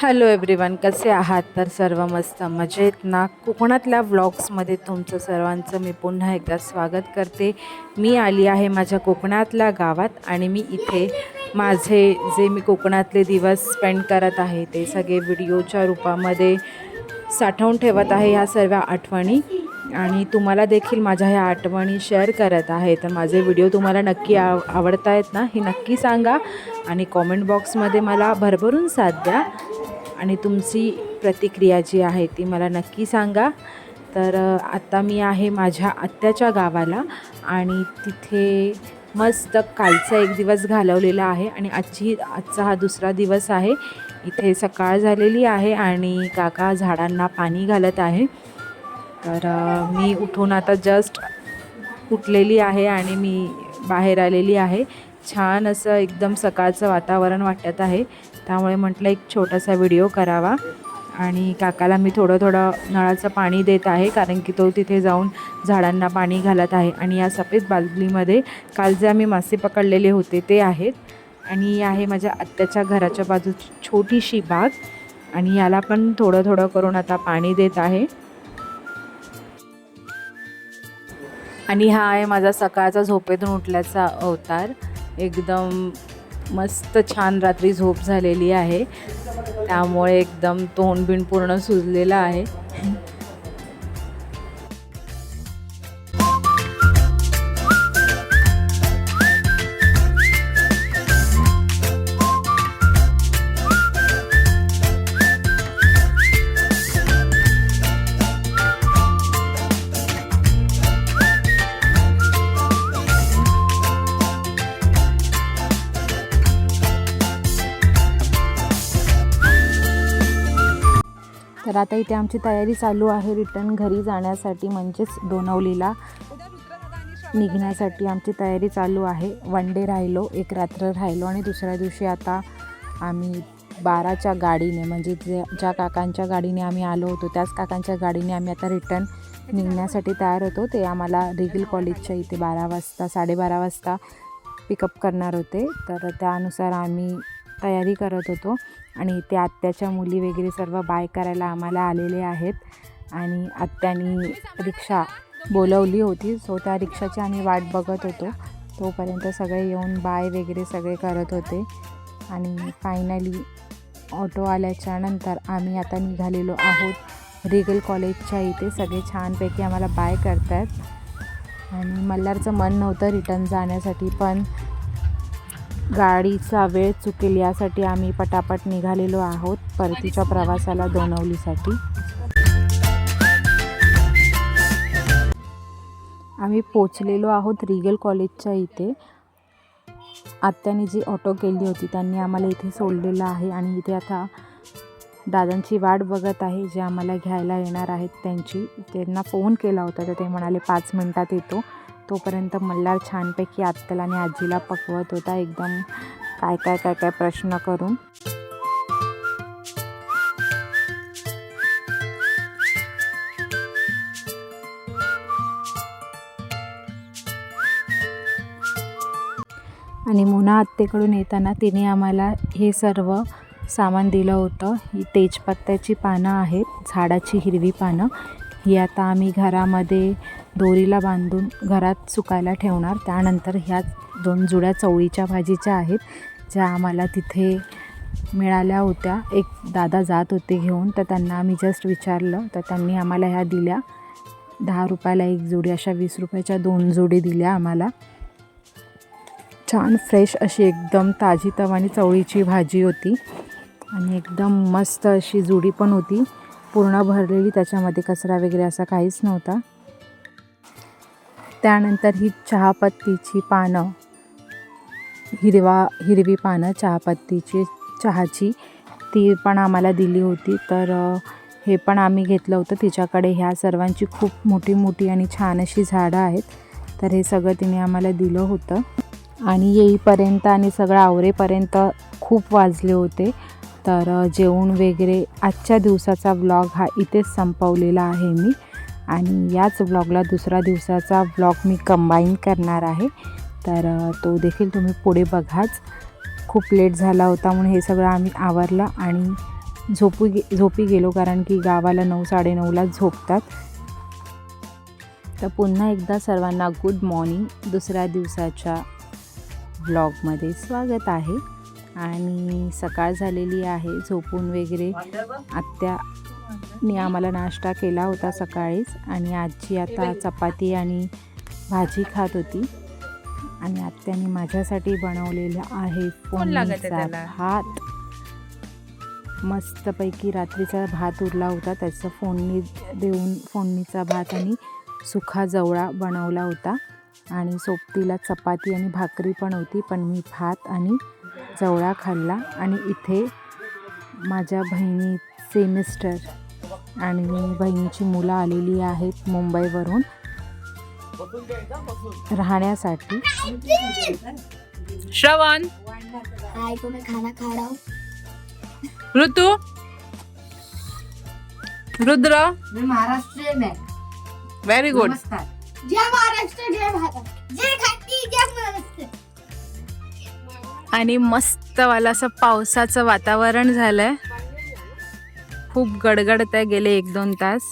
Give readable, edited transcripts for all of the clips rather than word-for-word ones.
Hello everyone, कसे आहात? तर सर्व मस्त मजेत ना. कोकणातल्या व्लॉग्समध्ये तुमचं सर्वांचं मी पुन्हा एकदा स्वागत करते. मी आली आहे माझ्या कोकणातल्या गावात आणि मी इथे माझे जे मी कोकणातले दिवस स्पेंड करत आहे ते सगळे व्हिडिओच्या रूपामध्ये साठवून ठेवत आहे ह्या सर्व आठवणी, आणि तुम्हाला देखील माझ्या ह्या आठवणी शेअर करत आहे. तर माझे व्हिडिओ तुम्हाला नक्की आवडत आहेत ना, हे नक्की सांगा आणि कॉमेंट बॉक्समध्ये मला भरभरून साथ द्या आणि तुमची प्रतिक्रिया जी आहे ती मला नक्की सांगा. तर आता मी आहे माझ्या आत्याच्या गावाला आणि तिथे मस्त कालचा एक दिवस घालवलेला आहे आणि आजचा हा दुसरा दिवस आहे. इथे सकाळ झालेली आहे आणि काका झाडांना पाणी घालत आहे. तर मी उठून आता जस्ट उठलेली आहे आणि मी बाहेर आलेली आहे. छान असं एकदम सकाळचं वातावरण वाटत आहे, त्यामुळे म्हटलं एक छोटासा व्हिडिओ करावा. आणि काकाला मी थोडं नळाचं पाणी देत आहे, कारण की तो तिथे जाऊन झाडांना पाणी घालत आहे. आणि या सफेद बादलीमध्ये काल जे आम्ही मासे पकडलेले होते ते आहेत. आणि ही आहे माझ्या आत्याच्या घराच्या बाजूची छोटीशी बाग आणि याला पण थोडं करून आता पाणी देत आहे. आणि हा आहे माझा सकाळचा झोपेतून उठल्याचा अवतार. एकदम मस्त छान रात्री झोप झालेली आहे, त्यामुळे एकदम तोंड बिंड पूर्ण सुजलेलं आहे. तर आता इथे आमची तयारी चालू आहे रिटर्न घरी जाण्यासाठी, म्हणजेच डोंबिवलीला निघण्यासाठी आमची तयारी चालू आहे. वन डे राहिलो, एक रात्र राहिलो आणि दुसऱ्या दिवशी आता आम्ही 12च्या गाडीने, म्हणजे ज्या काकांच्या गाडीने आम्ही आलो होतो त्याच काकांच्या गाडीने आम्ही आता रिटर्न निघण्यासाठी तयार होतो. ते आम्हाला रिगल कॉलेजच्या इथे 12:30 वाजता पिकअप करणार होते. तर त्यानुसार आम्ही तयारी करत होतो आणि इथे आत्याच्या मुली वगैरे सर्व बाय करायला आम्हाला आलेले आहेत. आणि आत्यानी रिक्षा बोलवली होती, सो त्या रिक्षाची आम्ही वाट बघत होतो. तोपर्यंत सगळे येऊन बाय वगैरे सगळे करत होते. आणि फायनली ऑटो आल्याच्या नंतर आम्ही आता निघालेलो आहोत रिगल कॉलेजच्या इथे. सगळे छानपैकी आम्हाला बाय करत आहेत. आणि मल्हारचं मन नव्हतं रिटर्न जाण्यासाठी, पण गाडीचा वेळ चुकेल यासाठी आम्ही पटापट निघालेलो आहोत परतीच्या प्रवासाला डोंबिवलीसाठी. आम्ही पोचलेलो आहोत रिगल कॉलेजच्या इथे. आत्याने जी ऑटो केली होती त्यांनी आम्हाला इथे सोडलेलं आहे आणि इथे आता दादांची वाट बघत आहे, जे आम्हाला घ्यायला येणार आहेत. त्यांना फोन केला होता तर ते म्हणाले 5 मिनटात येतो. तोपर्यंत मल्हार छानपैकी आत्याला आणि आजीला पकवत होता, एकदम काय प्रश्न करून. आणि मोना आत्तेकडून येताना तिने आम्हाला हे सर्व सामान दिलं होतं. ही तेजपत्त्याची पानं आहेत, झाडाची हिरवी पानं. ही आता आम्ही घरामध्ये दोरीला बांधून घरात सुकायला ठेवणार. त्यानंतर ह्या 2 जुड्या चवळीच्या भाजीच्या आहेत, ज्या आम्हाला तिथे मिळाल्या होत्या. एक दादा जात होते घेऊन, तर त्यांना आम्ही जस्ट विचारलं तर त्यांनी आम्हाला ह्या दिल्या. 10 रुपयाला एक जोडी, अशा 20 रुपयाच्या 2 जोडी दिल्या आम्हाला. छान फ्रेश अशी एकदम ताजी तवानी चवळीची भाजी होती आणि एकदम मस्त अशी जुडी पण होती, पूर्ण भरलेली, त्याच्यामध्ये कचरा वगैरे असा काहीच नव्हता. त्यानंतर ही चहापत्तीची पानं, हिरवी पानं चहापत्तीची चहाची, ती पण आम्हाला दिली होती. तर हे पण आम्ही घेतलं होतं. तिच्याकडे ह्या सर्वांची खूप मोठी आणि छान अशी झाडं आहेत. तर हे सगळं तिने आम्हाला दिलं होतं. आणि येईपर्यंत आणि सगळं आवरेपर्यंत खूप वाजले होते. तर जेवण वगैरे आजच्या दिवसाचा व्लॉग हा इथेच संपवलेला आहे मी. आणि याच व्लॉगला दुसरा दिवसाचा व्लॉग मी कंबाईन करणार आहे, तर तो देखील तुम्ही पुढे बघाच. खूप लेट झाला होता म्हणून हे सगळं आम्ही आवरलं आणि झोपी गेलो, कारण की गावाला 9-9:30लाच झोपतात. तर पुन्हा एकदा सर्वांना गुड मॉर्निंग. दुसऱ्या दिवसाच्या ब्लॉगमध्ये स्वागत आहे. आणि सकाळ झालेली आहे. झोपून वगैरे आत्याने आम्हाला नाश्ता केला होता सकाळीच. आणि आजी आता चपाती आणि भाजी खात होती. आणि आत्याने माझ्यासाठी बनवलेला आहे फोडणीचा भात. मस्तपैकी रात्रीचा भात उरला होता, त्याचं फोडणी देऊन फोडणीचा भात आणि सुखा जवळा बनवला होता. आणि सोबतीला चपाती आणि भाकरी पण होती, पण मी भात आणि जवळा खाल्ला. आणि इथे माझ्या बहिणीचे मिस्टर आणि बहिणीची मुलं आलेली आहेत मुंबईवरून राहण्यासाठी. श्रवण, हाय, तो मैं खाना खा रहा हूँ. ऋतु, रुद्र, मैं महाराष्ट्रीयन है. Very good. जय महाराष्ट्र, जय भारत, जय खाती, जय महाराष्ट्र. आणि मस्त वाला असं पावसाचं वातावरण झालंय. खूप गडगडत आहे गेले 1-2 तास.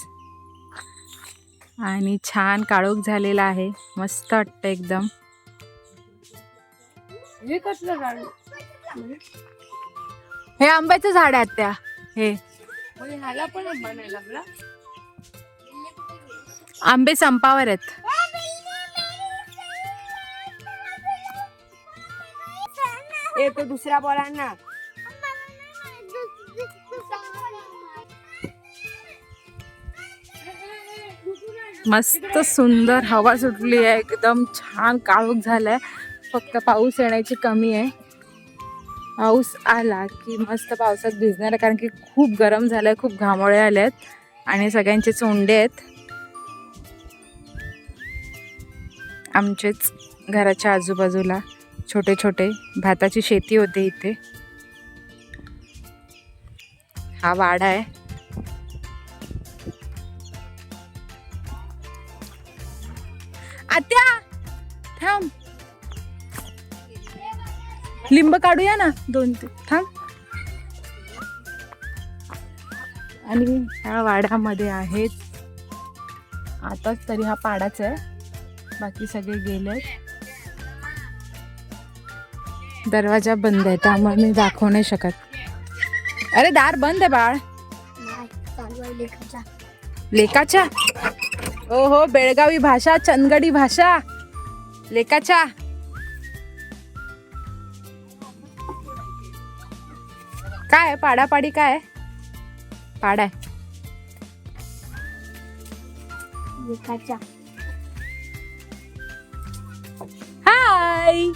आणि छान काळोख झालेला आहे. मस्त वाटतं एकदम. हे कसलं झाड? हे आंब्याचं झाड आहे त्या. हे ह्याला पण बनायला लागला. आंबे संपावर आहेत. ए, तो दुसरा बोला ना. मस्त सुंदर हवा सुटली आहे. एकदम छान काळोख झालाय. फक्त पाऊस येण्याची कमी आहे. पाऊस आला की मस्त पावसात भिजणार आहे, कारण की खूप गरम झालंय, खूप घामोळे आले आहेत आणि सगळ्यांचे चोंडे आहेत. आमचेच घराच्या आजूबाजूला छोटे छोटे भाताची शेती होते इथे. हा वाडा आहे. आत्या थांब, लिंब काढूया ना 2-3. थांब. आणि ह्या वाड्यामध्ये आहेत. आताच तरी हा पाडाच आहे, बाकी सगळे गेले. दरवाजा बंद आहे, त्यामुळे मी दाखवू नाही शकत. अरे दार बंद आहे बाळ. चालू आहे लेखाचा. लेकाच्या. ओहो, बेळगावी भाषा, चंदगडी भाषा. लेकाच्या. काय पाडापाडी काय पाड आहे. लेखाचा. हाय.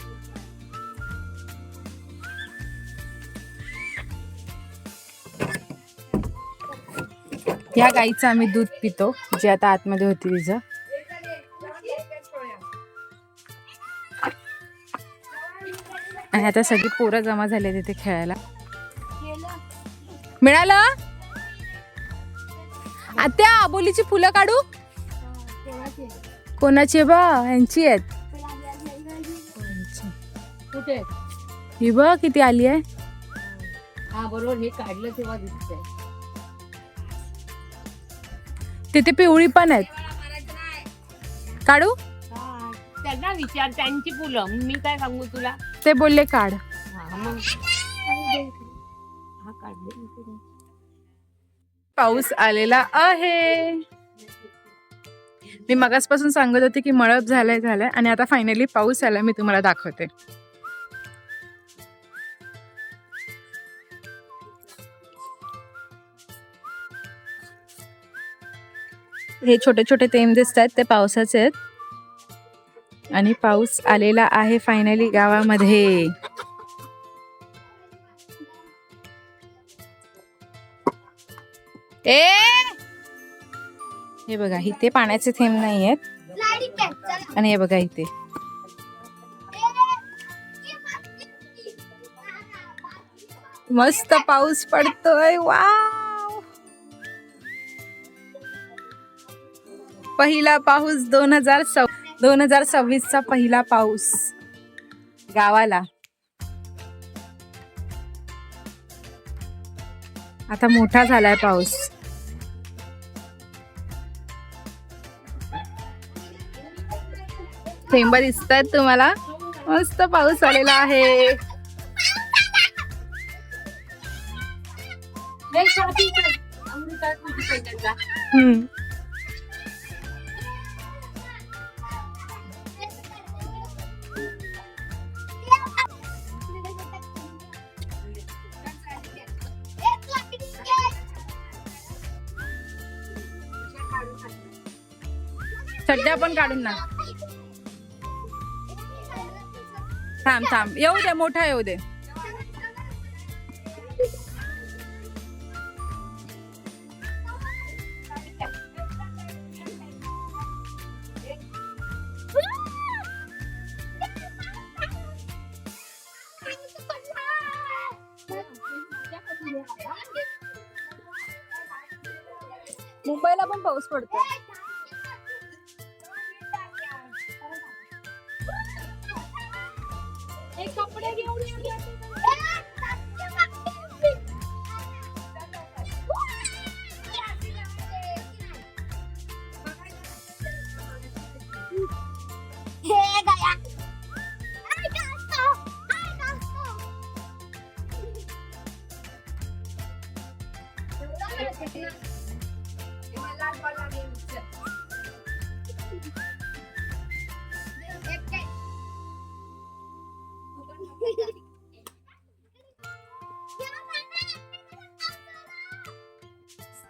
ह्या गाईचं आम्ही दूध पितो, जे आता आतमध्ये होती तिचं. आणि आता सगळी पोरं जमा झाले तिथे खेळायला. मिळालं. आत्या, आबोलीची फुलं काढू. कोणाची बा? यांची आहेत. कुठे? ही बघ किती आली आहे. हा बरोबर, हे काढलं तेव्हा दिसतंय. तिथे पिवळी पण आहेत. काढू. त्यांना विचार, त्यांची फुलं, मी काय सांगू तुला. ते बोलले काढ. मग हा काढले. पाऊस आलेला आहे. मी मगासपासून सांगत होते की मळप झालंय आणि आता फायनली पाऊस आला. मी तुम्हाला दाखवते. हे छोटे छोटे थेंब दिसत आहेत, ते पावसाचे आहेत. आणि पाऊस आलेला आहे फायनली गावामध्ये. हे बघा, इथे पाण्याचे थेंब नाही आहेत. आणि हे बघा इथे. मस्त पाऊस पडतोय. वाव. पहिला पाऊस 2026चा पहिला पाऊस गावाला. आता मोठा झालाय पाऊस. थेंब दिसत आहेत तुम्हाला. मस्त पाऊस आलेला आहे. हम्म. सध्या पण काढून ना. थांब थांब, येऊ दे, मोठा येऊ दे. मुंबईला पण पाऊस पडतो. कपडे घेऊन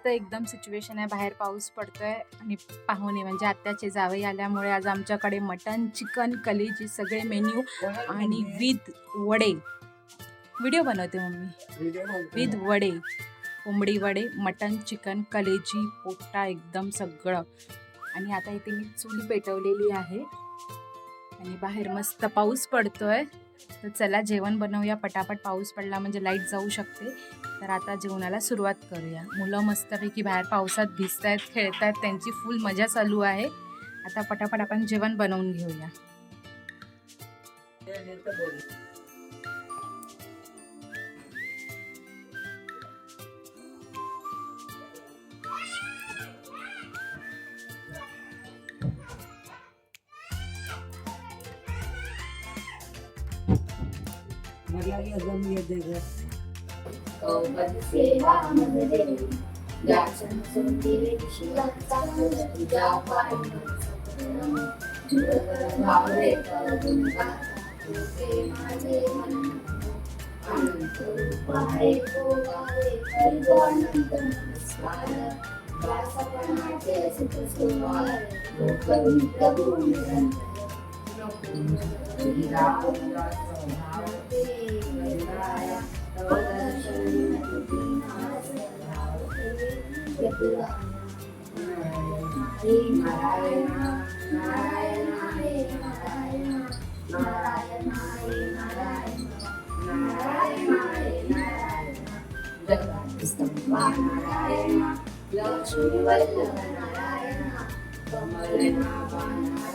एकदम सिच्युएशन आहे. बाहेर पाऊस पडतोय आणि पाहुणे म्हणजे आत्याचे जावई आल्यामुळे आज आमच्याकडे मटन, चिकन, कलेजी सगळे मेन्यू आणि विथ वडे. व्हिडिओ बनवते मम्मी. विथ वडे, कोंबडी वडे, मटन, चिकन, कलेजी, पोट्टा एकदम सगळं. आणि आता इथे मी चूल पेटवलेली आहे आणि बाहेर मस्त पाऊस पडतोय. तर चला जेवण बनवूया पटापट. पाऊस पडला म्हणजे लाईट जाऊ शकते. तर आता जेवणाला सुरुवात करूया. मुलं मस्तपैकी बाहेर पावसात भिजतायत, खेळतायत, त्यांची फुल मजा चालू आहे. आता पटापट आपण जेवण बनवून घेऊया. लक्ष्मी वल्लभ नारायण कमल नाभान